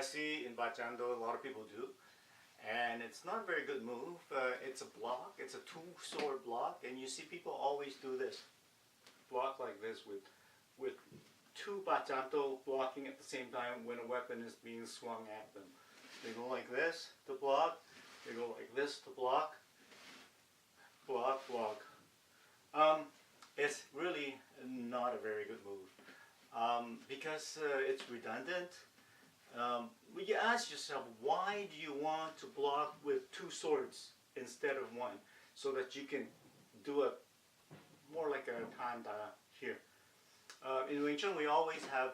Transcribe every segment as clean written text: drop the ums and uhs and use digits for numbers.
see in Bachando, a lot of people do. And it's not a very good move. It's a block. It's a two-sword block. And you see people always do this. Block like this with two Bachando blocking at the same time when a weapon is being swung at them. They go like this to block. They go like this to block. Block, block. It's really not a very good move because it's redundant. When you ask yourself, why do you want to block with two swords instead of one, so that you can do a more like a tanda here. In Wing Chun, we always have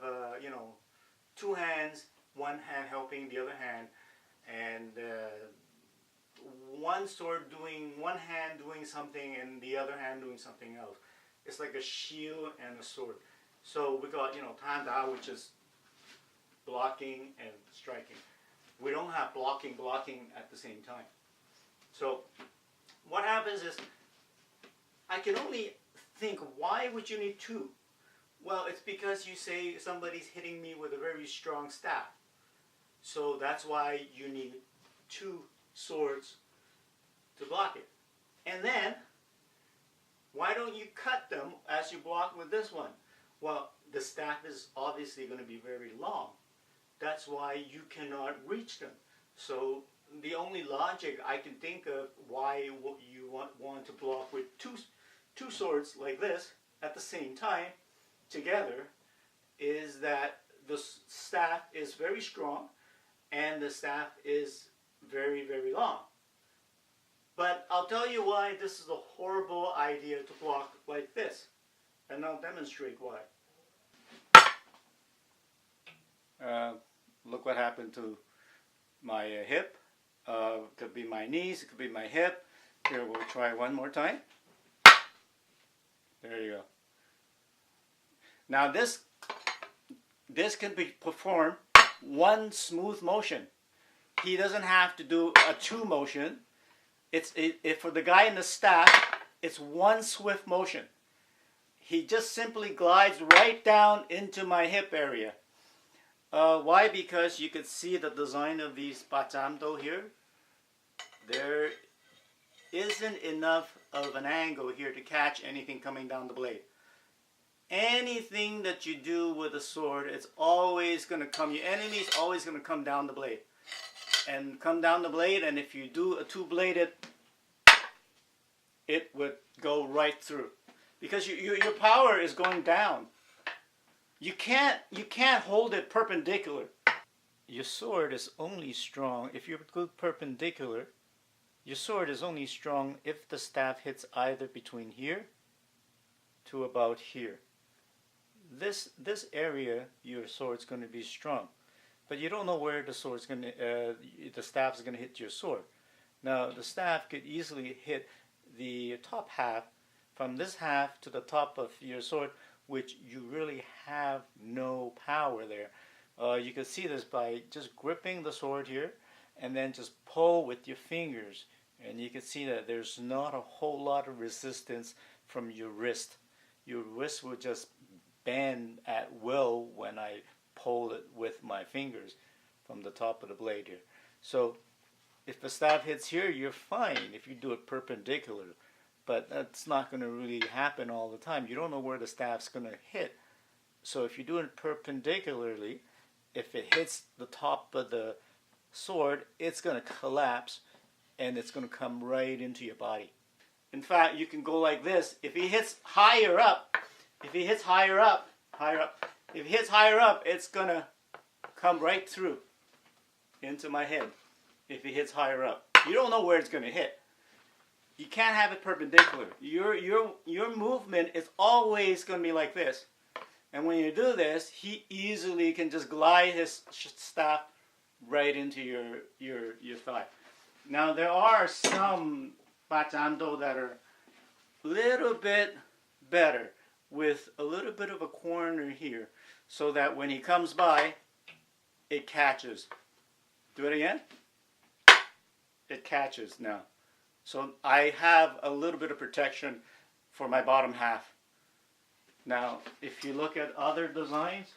two hands, one hand helping the other hand, and one hand doing something and the other hand doing something else. It's like a shield and a sword. So we got tanda, which is blocking and striking. We don't have blocking at the same time. So what happens is, I can only think, why would you need two? Well, it's because you say somebody's hitting me with a very strong staff. So that's why you need two swords to block it. And then, why don't you cut them as you block with this one? Well, the staff is obviously going to be very long. That's why you cannot reach them. So the only logic I can think of why you want to block with two swords like this at the same time together is that the staff is very strong and the staff is very, very long. But I'll tell you why this is a horrible idea to block like this, and I'll demonstrate why. Look what happened to my hip. It could be my knees, it could be my hip. Here, we'll try one more time. There you go. Now this can be performed one smooth motion. He doesn't have to do a two motion. For the guy in the staff, it's one swift motion. He just simply glides right down into my hip area. Why? Because you could see the design of these Bachando here. There isn't enough of an angle here to catch anything coming down the blade. Anything that you do with a sword, it's always going to come, your enemy is always going to come down the blade. And come down the blade, and if you do a two-bladed, it would go right through. Because your power is going down. You can't hold it perpendicular. Your sword is only strong if you're good perpendicular. Your sword is only strong if the staff hits either between here to about here. This area, your sword's going to be strong, but you don't know where the staff's going to hit your sword. Now the staff could easily hit the top half, from this half to the top of your sword, which you really have no power there. You can see this by just gripping the sword here and then just pull with your fingers, and you can see that there's not a whole lot of resistance from your wrist. Your wrist will just bend at will when I pull it with my fingers from the top of the blade here. So if the staff hits here, you're fine if you do it perpendicular. But that's not going to really happen all the time. You don't know where the staff's going to hit. So if you do it perpendicularly, if it hits the top of the sword, it's going to collapse and it's going to come right into your body. In fact, you can go like this. If he hits higher up, it's going to come right through into my head. If he hits higher up, you don't know where it's going to hit. You can't have it perpendicular. Your movement is always going to be like this. And when you do this, he easily can just glide his staff right into your thigh. Now there are some Bachando that are a little bit better, with a little bit of a corner here, so that when he comes by, it catches. Do it again. It catches now. So I have a little bit of protection for my bottom half. Now, if you look at other designs,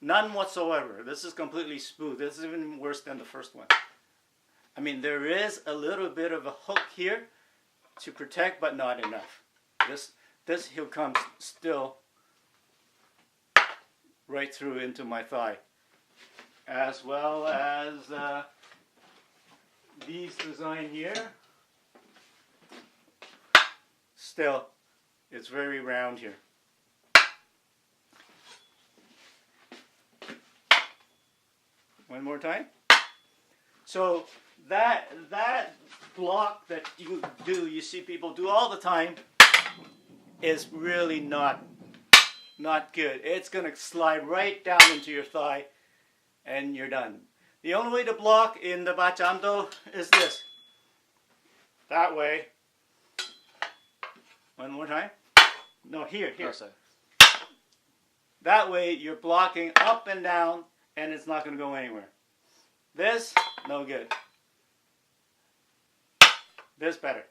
None whatsoever. This is completely smooth. This is even worse than the first one. I mean, there is a little bit of a hook here to protect, but not enough. This heel comes still right through into my thigh, as well as these design here. Still, it's very round here. One more time. So that block that you do, you see people do all the time, is really not good. It's gonna slide right down into your thigh, and you're done. The only way to block in the Bart Cham is this. That way. One more time. No, here. Oh, sorry. That way you're blocking up and down, and it's not going to go anywhere. This, no good. This better.